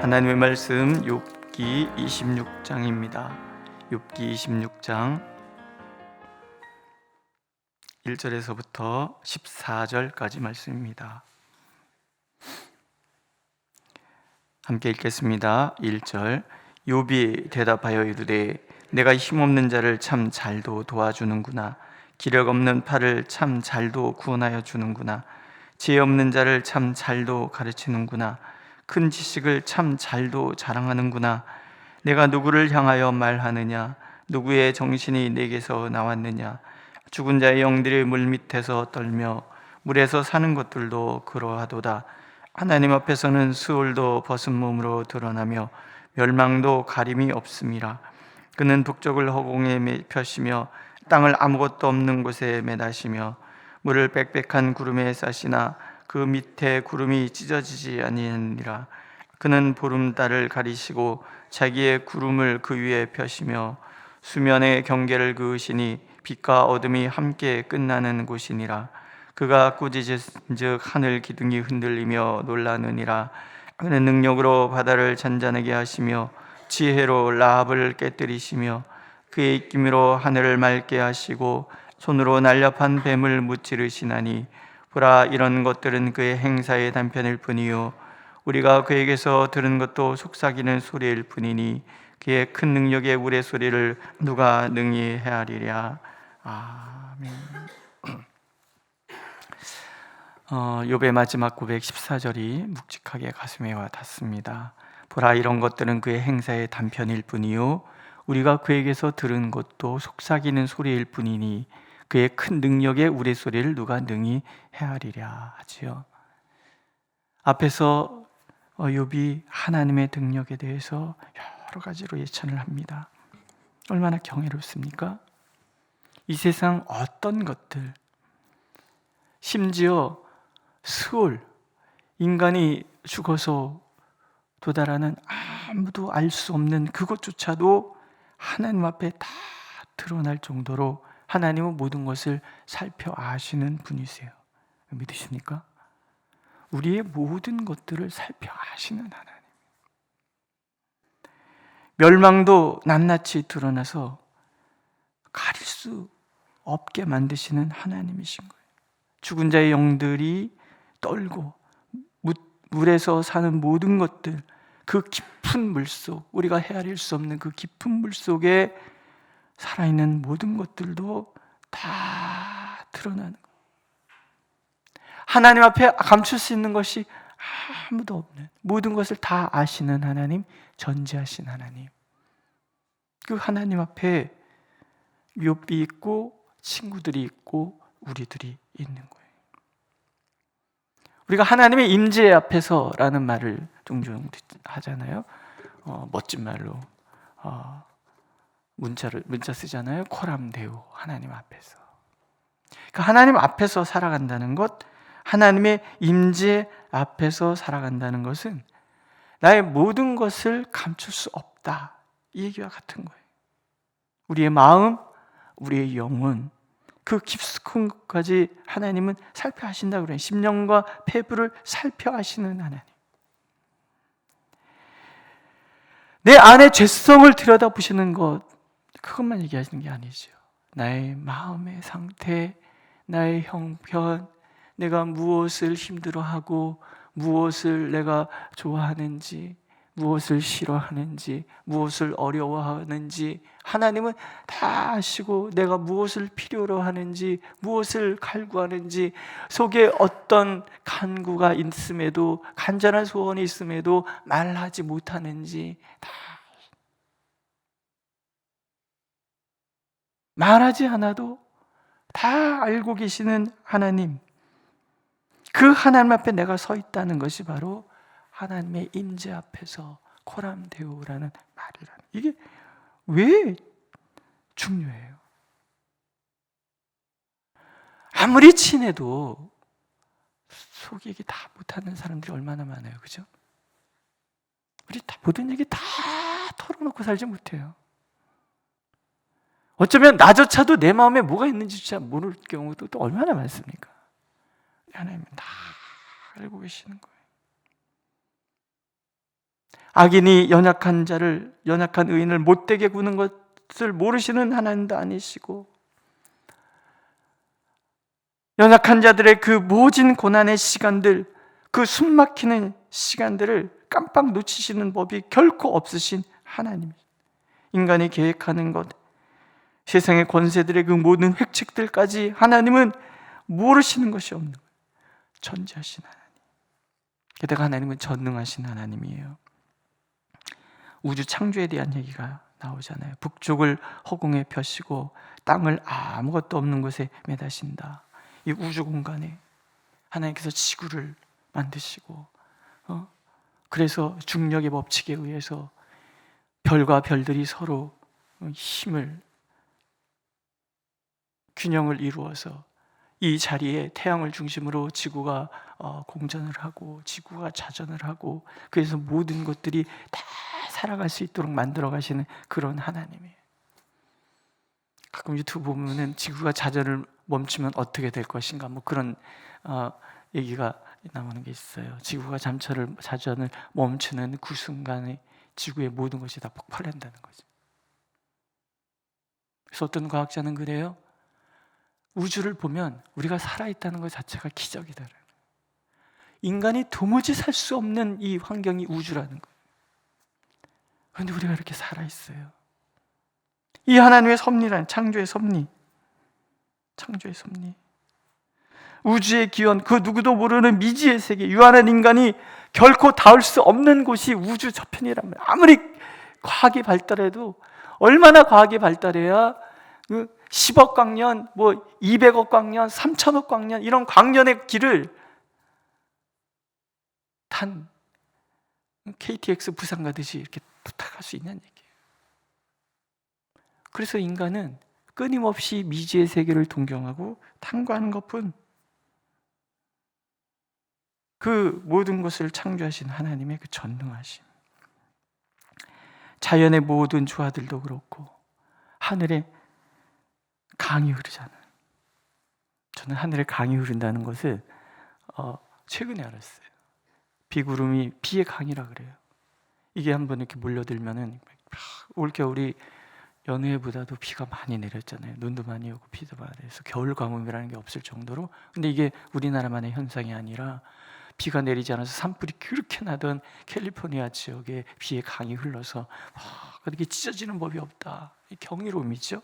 하나님의 말씀 욥기 26장입니다. 욥기 26장 1절에서부터 14절까지 말씀입니다. 함께 읽겠습니다. 1절. 욥이 대답하여 이르되 내가 힘없는 자를 참 잘도 도와주는구나. 기력 없는 팔을 참 잘도 구원하여 주는구나. 지혜 없는 자를 참 잘도 가르치는구나. 큰 지식을 참 잘도 자랑하는구나. 내가 누구를 향하여 말하느냐? 누구의 정신이 내게서 나왔느냐? 죽은 자의 영들이 물밑에서 떨며 물에서 사는 것들도 그러하도다. 하나님 앞에서는 수월도 벗은 몸으로 드러나며 멸망도 가림이 없음이라. 그는 북쪽을 허공에 펴시며 땅을 아무것도 없는 곳에 매다시며 물을 빽빽한 구름에 싸시나 그 밑에 구름이 찢어지지 아니하니라. 그는 보름달을 가리시고 자기의 구름을 그 위에 펴시며 수면의 경계를 그으시니 빛과 어둠이 함께 끝나는 곳이니라. 그가 꾸짖은즉 하늘 기둥이 흔들리며 놀라느니라. 그는 능력으로 바다를 잔잔하게 하시며 지혜로 라합을 깨뜨리시며 그의 입김으로 하늘을 맑게 하시고 손으로 날렵한 뱀을 무찌르시나니 보라, 이런 것들은 그의 행사의 단편일 뿐이요 우리가 그에게서 들은 것도 속삭이는 소리일 뿐이니 그의 큰 능력의 우레소리를 누가 능히 헤아리랴. 아멘. 욥의 마지막 고백 14절이 묵직하게 가슴에 와 닿습니다. 보라, 이런 것들은 그의 행사의 단편일 뿐이요 우리가 그에게서 들은 것도 속삭이는 소리일 뿐이니 그의 큰 능력의 우레소리를 누가 능히 헤아리랴 하지요. 앞에서 욥이 하나님의 능력에 대해서 여러 가지로 예찬을 합니다. 얼마나 경이롭습니까? 이 세상 어떤 것들, 심지어 스올, 인간이 죽어서 도달하는 아무도 알 수 없는 그것조차도 하나님 앞에 다 드러날 정도로 하나님은 모든 것을 살펴 아시는 분이세요. 믿으십니까? 우리의 모든 것들을 살펴 아시는 하나님. 멸망도 낱낱이 드러나서 가릴 수 없게 만드시는 하나님이신 거예요. 죽은 자의 영들이 떨고 물에서 사는 모든 것들, 그 깊은 물속, 우리가 헤아릴 수 없는 그 깊은 물속에 살아있는 모든 것들도 다 드러나는 거예요. 하나님 앞에 감출 수 있는 것이 아무도 없는, 모든 것을 다 아시는 하나님, 전지하신 하나님. 그 하나님 앞에 욥이 있고 친구들이 있고 우리들이 있는 거예요. 우리가 하나님의 임재 앞에서라는 말을 종종 하잖아요. 멋진 말로 문자 쓰잖아요. 코람데오, 하나님 앞에서. 그러니까 하나님 앞에서 살아간다는 것, 하나님의 임재 앞에서 살아간다는 것은 나의 모든 것을 감출 수 없다, 이 얘기와 같은 거예요. 우리의 마음, 우리의 영혼, 그 깊숙한 것까지 하나님은 살펴하신다고 그래요. 심령과 폐부를 살펴하시는 하나님. 내 안의 죄성을 들여다보시는 것, 그것만 얘기하시는 게 아니죠. 나의 마음의 상태, 나의 형편, 내가 무엇을 힘들어하고 무엇을 내가 좋아하는지, 무엇을 싫어하는지, 무엇을 어려워하는지 하나님은 다 아시고, 내가 무엇을 필요로 하는지, 무엇을 갈구하는지, 속에 어떤 간구가 있음에도, 간절한 소원이 있음에도 말하지 못하는지 다 말하지 않아도 다 알고 계시는 하나님, 그 하나님 앞에 내가 서 있다는 것이 바로 하나님의 임재 앞에서 코람데오라는 말이라는, 이게 왜 중요해요? 아무리 친해도 속 얘기 다 못하는 사람들이 얼마나 많아요, 그죠? 우리 다 모든 얘기 다 털어놓고 살지 못해요. 어쩌면 나조차도 내 마음에 뭐가 있는지조차 모를 경우도 또 얼마나 많습니까? 하나님은 다 알고 계시는 거예요. 악인이 연약한 의인을 못되게 구는 것을 모르시는 하나님도 아니시고, 연약한 자들의 그 모진 고난의 시간들, 그 숨막히는 시간들을 깜빡 놓치시는 법이 결코 없으신 하나님, 인간이 계획하는 것, 세상의 권세들의 그 모든 획책들까지 하나님은 모르시는 것이 없는 거예요. 전지하신 하나님. 게다가 하나님은 전능하신 하나님이에요. 우주 창조에 대한 얘기가 나오잖아요. 북쪽을 허공에 펴시고 땅을 아무것도 없는 곳에 매다신다. 이 우주 공간에 하나님께서 지구를 만드시고, 그래서 중력의 법칙에 의해서 별과 별들이 서로 균형을 이루어서 이 자리에 태양을 중심으로 지구가 공전을 하고 지구가 자전을 하고, 그래서 모든 것들이 다 살아갈 수 있도록 만들어 가시는 그런 하나님이에요. 가끔 유튜브 보면은 지구가 자전을 멈추면 어떻게 될 것인가, 뭐 그런 얘기가 나오는 게 있어요. 지구가 자전을 멈추는 그 순간에 지구의 모든 것이 다 폭발한다는 거죠. 그래서 어떤 과학자는 그래요. 우주를 보면 우리가 살아있다는 것 자체가 기적이다. 인간이 도무지 살 수 없는 이 환경이 우주라는 거예요. 그런데 우리가 이렇게 살아있어요. 이 하나님의 섭리란 창조의 섭리, 우주의 기원, 그 누구도 모르는 미지의 세계, 유한한 인간이 결코 닿을 수 없는 곳이 우주 저편이란 말이에요. 아무리 과학이 발달해도, 얼마나 과학이 발달해야 10억 광년, 200억 광년, 3천억 광년, 이런 광년의 길을 탄 KTX 부산 가듯이 이렇게 부탁할 수 있냐는 얘기예요. 그래서 인간은 끊임없이 미지의 세계를 동경하고 탐구하는 것뿐. 그 모든 것을 창조하신 하나님의 그 전능하심, 자연의 모든 조화들도 그렇고 하늘에 강이 흐르잖아요. 저는 하늘에 강이 흐른다는 것을 최근에 알았어요. 비구름이 비의 강이라 그래요. 이게 한번 이렇게 몰려들면은, 올겨울이 연휴에보다도 비가 많이 내렸잖아요. 눈도 많이 오고 비도 많이 내려서 겨울 가뭄이라는 게 없을 정도로. 근데 이게 우리나라만의 현상이 아니라 비가 내리지 않아서 산불이 그렇게 나던 캘리포니아 지역에 비의 강이 흘러서 그렇게 찢어지는 법이 없다. 경이로움이죠.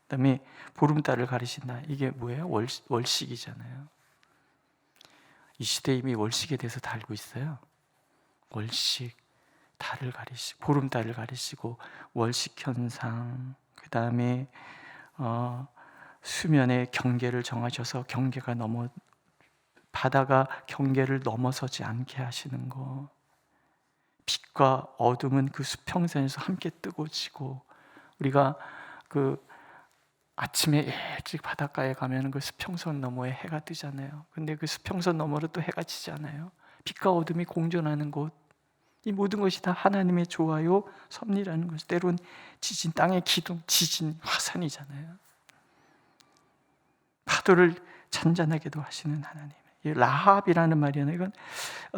그다음에 보름달을 가리신다. 이게 뭐예요? 월식이잖아요. 이 시대에 이미 월식에 대해서 다 알고 있어요. 월식, 달을 가리시고, 보름달을 가리시고, 월식 현상, 그 다음에 수면의 경계를 정하셔서 바다가 경계를 넘어서지 않게 하시는 거, 빛과 어둠은 그 수평선에서 함께 뜨고 지고, 우리가 그 아침에 일찍 바닷가에 가면 그 수평선 너머에 해가 뜨잖아요. 근데 그 수평선 너머로 또 해가 지잖아요. 빛과 어둠이 공존하는 곳, 이 모든 것이 다 하나님의 조화요 섭리라는 것이, 때론 지진, 땅의 기둥, 지진, 화산이잖아요. 파도를 잔잔하게도 하시는 하나님. 라합이라는 말이잖아요. 이건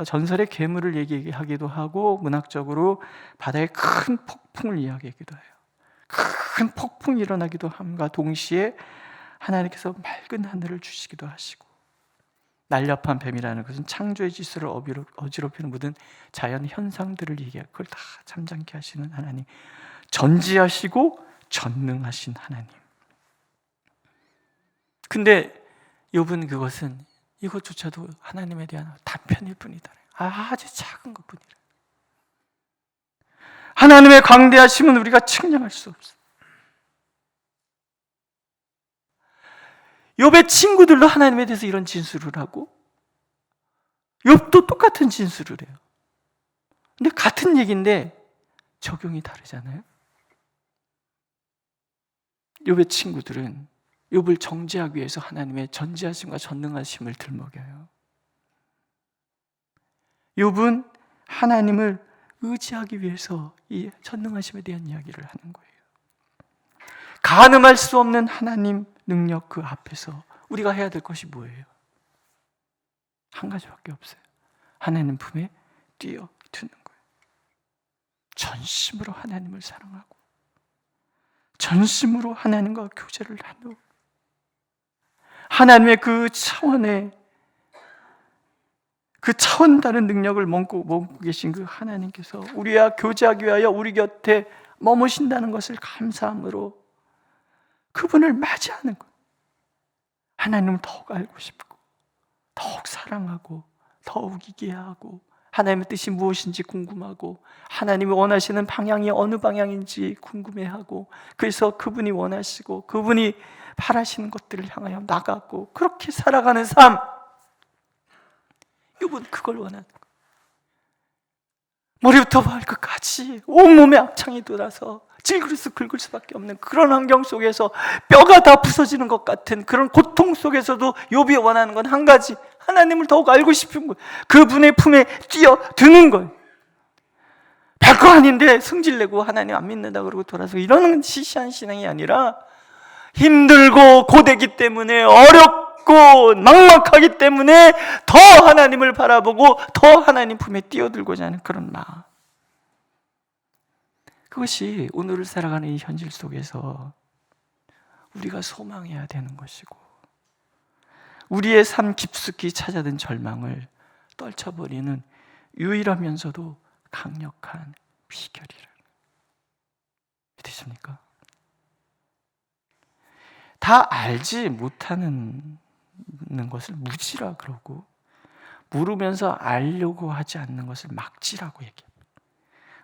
전설의 괴물을 얘기하기도 하고, 문학적으로 바다의 큰 폭풍을 이야기하기도 해요. 큰 폭풍이 일어나기도 함과 동시에 하나님께서 맑은 하늘을 주시기도 하시고, 날렵한 뱀이라는 것은 창조의 질서를 어지럽히는 모든 자연 현상들을 얘기하고, 그걸 다 잠잠케 하시는 하나님, 전지하시고 전능하신 하나님. 근데 욥은 이것조차도 하나님에 대한 단편일 뿐이다. 아주 작은 것뿐이라. 하나님의 광대하심은 우리가 측량할 수 없어. 욥의 친구들도 하나님에 대해서 이런 진술을 하고, 욥도 똑같은 진술을 해요. 근데 같은 얘기인데 적용이 다르잖아요. 욥의 친구들은 욥을 정죄하기 위해서 하나님의 전지하심과 전능하심을 들먹여요. 욥은 하나님을 의지하기 위해서 이 전능하심에 대한 이야기를 하는 거예요. 가늠할 수 없는 하나님 능력 그 앞에서 우리가 해야 될 것이 뭐예요? 한 가지밖에 없어요. 하나님 품에 뛰어드는 거예요. 전심으로 하나님을 사랑하고 전심으로 하나님과 교제를 나누고 하나님의 그 차원 다른 능력을 먹고 계신 그 하나님께서 우리와 교제하기 위하여 우리 곁에 머무신다는 것을 감사함으로 그분을 맞이하는 것, 하나님을 더욱 알고 싶고 더욱 사랑하고 더욱 이해하고 하나님의 뜻이 무엇인지 궁금하고 하나님이 원하시는 방향이 어느 방향인지 궁금해하고 그래서 그분이 원하시고 그분이 바라시는 것들을 향하여 나가고 그렇게 살아가는 삶, 이분 그걸 원하는 거예요. 머리부터 발끝까지 온몸에 악창이 돌아서 찔그릇 긁을 수밖에 없는 그런 환경 속에서 뼈가 다 부서지는 것 같은 그런 고통 속에서도 욥이 원하는 건 한 가지, 하나님을 더욱 알고 싶은 거예요. 그분의 품에 뛰어드는 거예요. 별거 아닌데 성질내고 하나님 안 믿는다 그러고 돌아서 이러는 시시한 신앙이 아니라 힘들고 고되기 때문에 어렵고 막막하기 때문에 더 하나님을 바라보고 더 하나님 품에 뛰어들고자 하는 그런 마음, 그것이 오늘을 살아가는 이 현실 속에서 우리가 소망해야 되는 것이고 우리의 삶 깊숙이 찾아든 절망을 떨쳐버리는 유일하면서도 강력한 비결이라. 믿으십니까? 다 알지 못하는 것을 무지라 그러고 물으면서 알려고 하지 않는 것을 막지라고 얘기해요.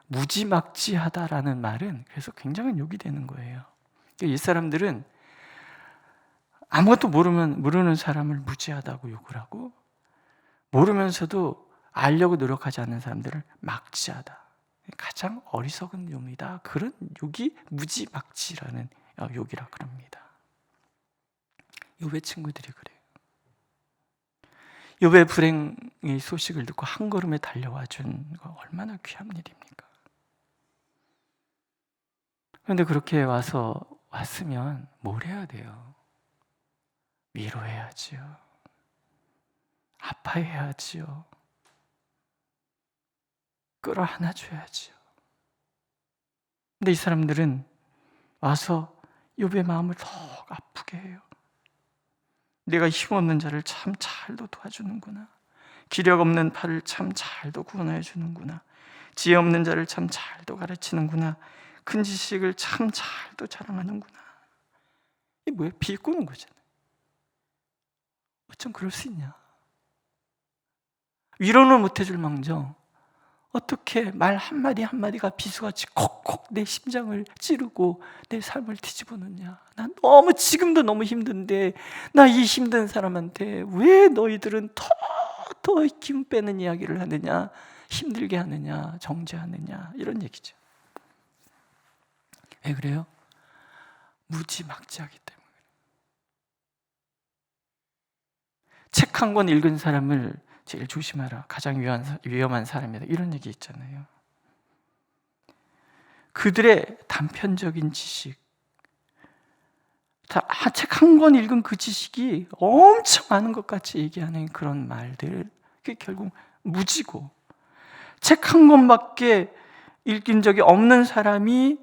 무지막지하다라는 말은 그래서 굉장한 욕이 되는 거예요. 이 사람들은 아무것도 모르는 사람을 무지하다고 욕을 하고 모르면서도 알려고 노력하지 않는 사람들을 막지하다, 가장 어리석은 욕이다. 그런 욕이 무지막지라는 욕이라 그럽니다. 욥의 친구들이 그래요. 욥의 불행의 소식을 듣고 한 걸음에 달려와 준 거 얼마나 귀한 일입니까? 그런데 그렇게 왔으면 뭘 해야 돼요? 위로해야지요. 아파해야지요. 끌어안아줘야지요. 근데 이 사람들은 와서 욥의 마음을 더욱 아프게 해요. 내가 힘없는 자를 참 잘도 도와주는구나. 기력 없는 팔을 참 잘도 구원해 주는구나. 지혜 없는 자를 참 잘도 가르치는구나. 큰 지식을 참 잘도 자랑하는구나. 이게 뭐예요? 비꼬는 거잖아요. 어쩜 그럴 수 있냐? 위로는 못 해줄 망정 어떻게 말 한마디 한마디가 비수같이 콕콕 내 심장을 찌르고 내 삶을 뒤집어 놓냐. 난 지금도 너무 힘든데 나 이 힘든 사람한테 왜 너희들은 더 기운 빼는 이야기를 하느냐, 힘들게 하느냐, 정죄하느냐, 이런 얘기죠. 왜 그래요? 무지막지하기 때문에. 책 한 권 읽은 사람을 제일 조심하라. 가장 위험한 사람이다. 이런 얘기 있잖아요. 그들의 단편적인 지식, 책 한 권 읽은 그 지식이 엄청 많은 것 같이 얘기하는 그런 말들, 그게 결국 무지고, 책 한 권밖에 읽은 적이 없는 사람이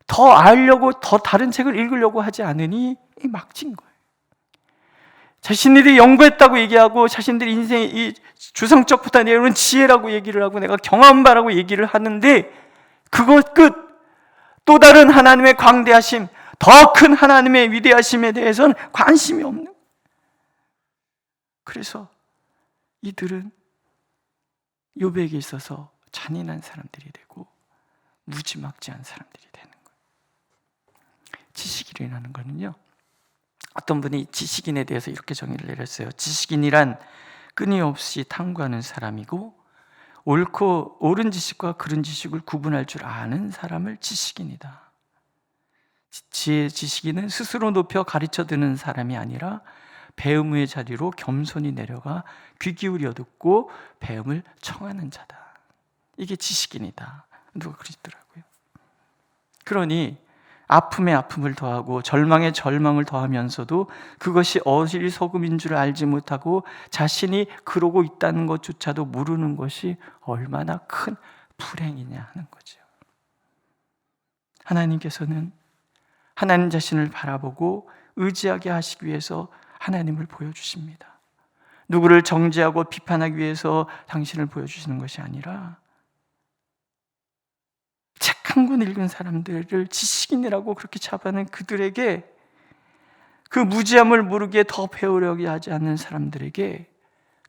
더 알려고 더 다른 책을 읽으려고 하지 않으니 막진 거예요. 자신들이 연구했다고 얘기하고 자신들이 인생의 이 주성적부터 내려오는 지혜라고 얘기를 하고 내가 경험한 바라고 얘기를 하는데 그것 끝, 또 다른 하나님의 광대하심, 더 큰 하나님의 위대하심에 대해서는 관심이 없는 거예요. 그래서 이들은 욥에게 있어서 잔인한 사람들이 되고 무지막지한 사람들이 되는 거예요. 지식인이라는 거는요, 어떤 분이 지식인에 대해서 이렇게 정의를 내렸어요. 지식인이란 끊임없이 탐구하는 사람이고 옳은 지식과 그른 지식을 구분할 줄 아는 사람을 지식인이다. 지식인은 스스로 높여 가르쳐 드는 사람이 아니라 배움의 자리로 겸손히 내려가 귀 기울여 듣고 배움을 청하는 자다. 이게 지식인이다. 누가 그러시더라고요. 그러니 아픔에 아픔을 더하고 절망에 절망을 더하면서도 그것이 어리석음인 줄 알지 못하고 자신이 그러고 있다는 것조차도 모르는 것이 얼마나 큰 불행이냐 하는 거죠. 하나님께서는 하나님 자신을 바라보고 의지하게 하시기 위해서 하나님을 보여주십니다. 누구를 정죄하고 비판하기 위해서 당신을 보여주시는 것이 아니라 책 한 권 읽은 사람들을 지식인이라고 그렇게 잡아낸 그들에게, 그 무지함을 모르게 더 배우려고 하지 않는 사람들에게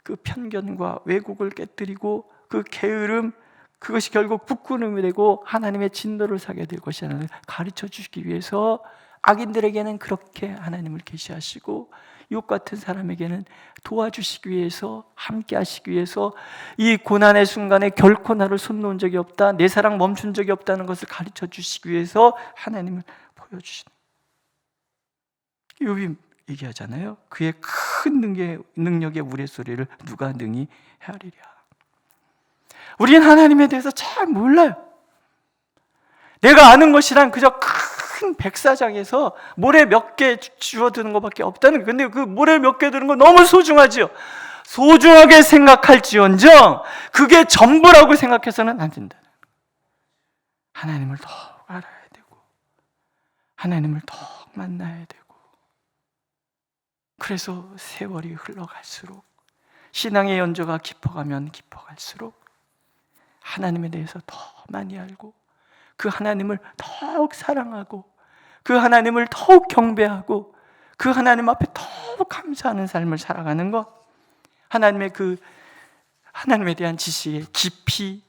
그 편견과 왜곡을 깨뜨리고 그 게으름, 그것이 결국 부끄러움이 되고 하나님의 진노를 사게 될 것이 아니라 가르쳐 주시기 위해서 악인들에게는 그렇게 하나님을 계시하시고 욥 같은 사람에게는 도와주시기 위해서, 함께 하시기 위해서 이 고난의 순간에 결코 나를 손 놓은 적이 없다, 내 사랑 멈춘 적이 없다는 것을 가르쳐 주시기 위해서 하나님을 보여주시는, 욥이 얘기하잖아요. 그의 큰 능력의 우레소리를 누가 능히 헤아리랴. 우리는 하나님에 대해서 잘 몰라요. 내가 아는 것이란 그저 큰 백사장에서 모래 몇 개 주워드는 것밖에 없다는 거예요. 근데 그 모래 몇 개 드는 거 너무 소중하지요. 소중하게 생각할지언정 그게 전부라고 생각해서는 안 된다. 하나님을 더욱 알아야 되고 하나님을 더욱 만나야 되고, 그래서 세월이 흘러갈수록 신앙의 연조가 깊어가면 깊어갈수록 하나님에 대해서 더 많이 알고 그 하나님을 더욱 사랑하고 그 하나님을 더욱 경배하고 그 하나님 앞에 더욱 감사하는 삶을 살아가는 것, 하나님의 그 하나님에 대한 지식의 깊이,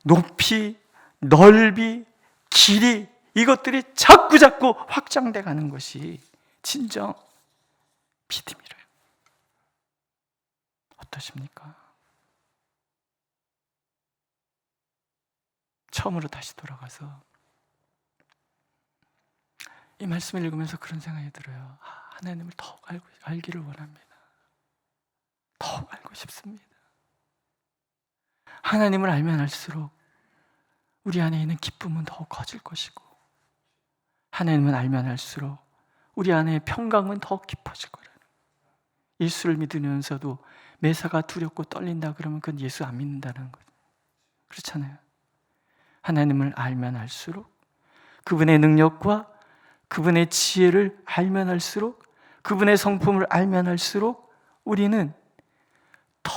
높이, 넓이, 길이, 이것들이 자꾸 확장돼 가는 것이 진정 믿음이래요. 어떠십니까? 처음으로 다시 돌아가서 이 말씀을 읽으면서 그런 생각이 들어요. 하나님을 더욱 알기를 원합니다. 더욱 알고 싶습니다. 하나님을 알면 알수록 우리 안에 있는 기쁨은 더욱 커질 것이고, 하나님을 알면 알수록 우리 안에 평강은 더욱 깊어질 거라는 거예요. 예수를 믿으면서도 매사가 두렵고 떨린다 그러면 그건 예수 안 믿는다는 거죠. 그렇잖아요. 하나님을 알면 알수록, 그분의 능력과 그분의 지혜를 알면 알수록, 그분의 성품을 알면 알수록 우리는 더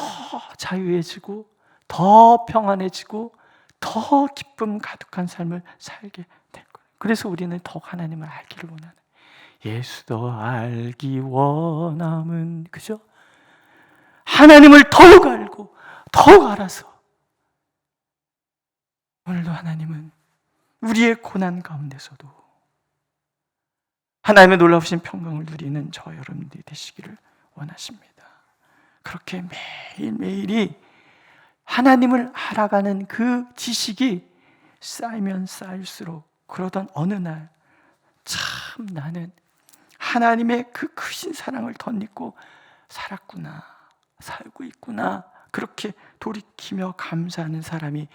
자유해지고 더 평안해지고 더 기쁨 가득한 삶을 살게 될 거예요. 그래서 우리는 더욱 하나님을 알기를 원하는, 예수도 알기 원함은, 그죠? 하나님을 더욱 알고 더욱 알아서 오늘도 하나님은 우리의 고난 가운데서도 하나님의 놀라우신 평강을 누리는 저 여러분들이 되시기를 원하십니다. 그렇게 매일매일이 하나님을 알아가는 그 지식이 쌓이면 쌓일수록, 그러던 어느 날 참 나는 하나님의 그 크신 사랑을 덧입고 살았구나, 살고 있구나, 그렇게 돌이키며 감사하는 사람이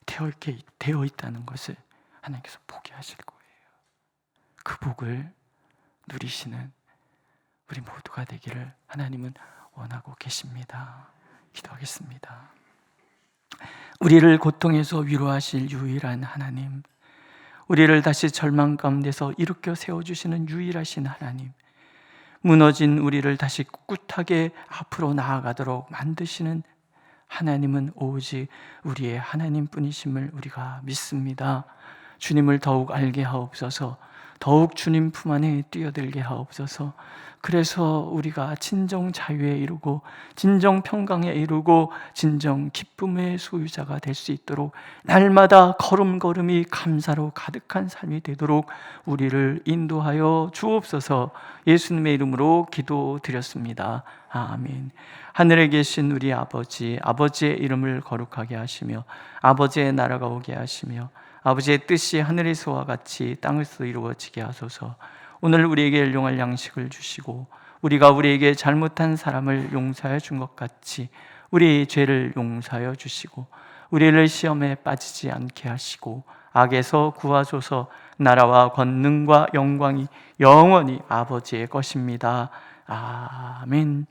되어 있다는 것을 하나님께서 보게 하실 거예요. 그 복을 누리시는 우리 모두가 되기를 하나님은 원하고 계십니다. 기도하겠습니다. 우리를 고통에서 위로하실 유일한 하나님, 우리를 다시 절망 가운데서 일으켜 세워주시는 유일하신 하나님, 무너진 우리를 다시 꿋꿋하게 앞으로 나아가도록 만드시는 하나님은 오직 우리의 하나님뿐이심을 우리가 믿습니다. 주님을 더욱 알게 하옵소서. 더욱 주님 품 안에 뛰어들게 하옵소서. 그래서 우리가 진정 자유에 이르고 진정 평강에 이르고 진정 기쁨의 소유자가 될 수 있도록 날마다 걸음걸음이 감사로 가득한 삶이 되도록 우리를 인도하여 주옵소서. 예수님의 이름으로 기도드렸습니다. 아멘. 하늘에 계신 우리 아버지, 아버지의 이름을 거룩하게 하시며 아버지의 나라가 오게 하시며 아버지의 뜻이 하늘에서와 같이 땅에서 이루어지게 하소서. 오늘 우리에게 일용할 양식을 주시고 우리가 우리에게 잘못한 사람을 용서해 준 것 같이 우리의 죄를 용서하여 주시고 우리를 시험에 빠지지 않게 하시고 악에서 구하소서. 나라와 권능과 영광이 영원히 아버지의 것입니다. 아멘.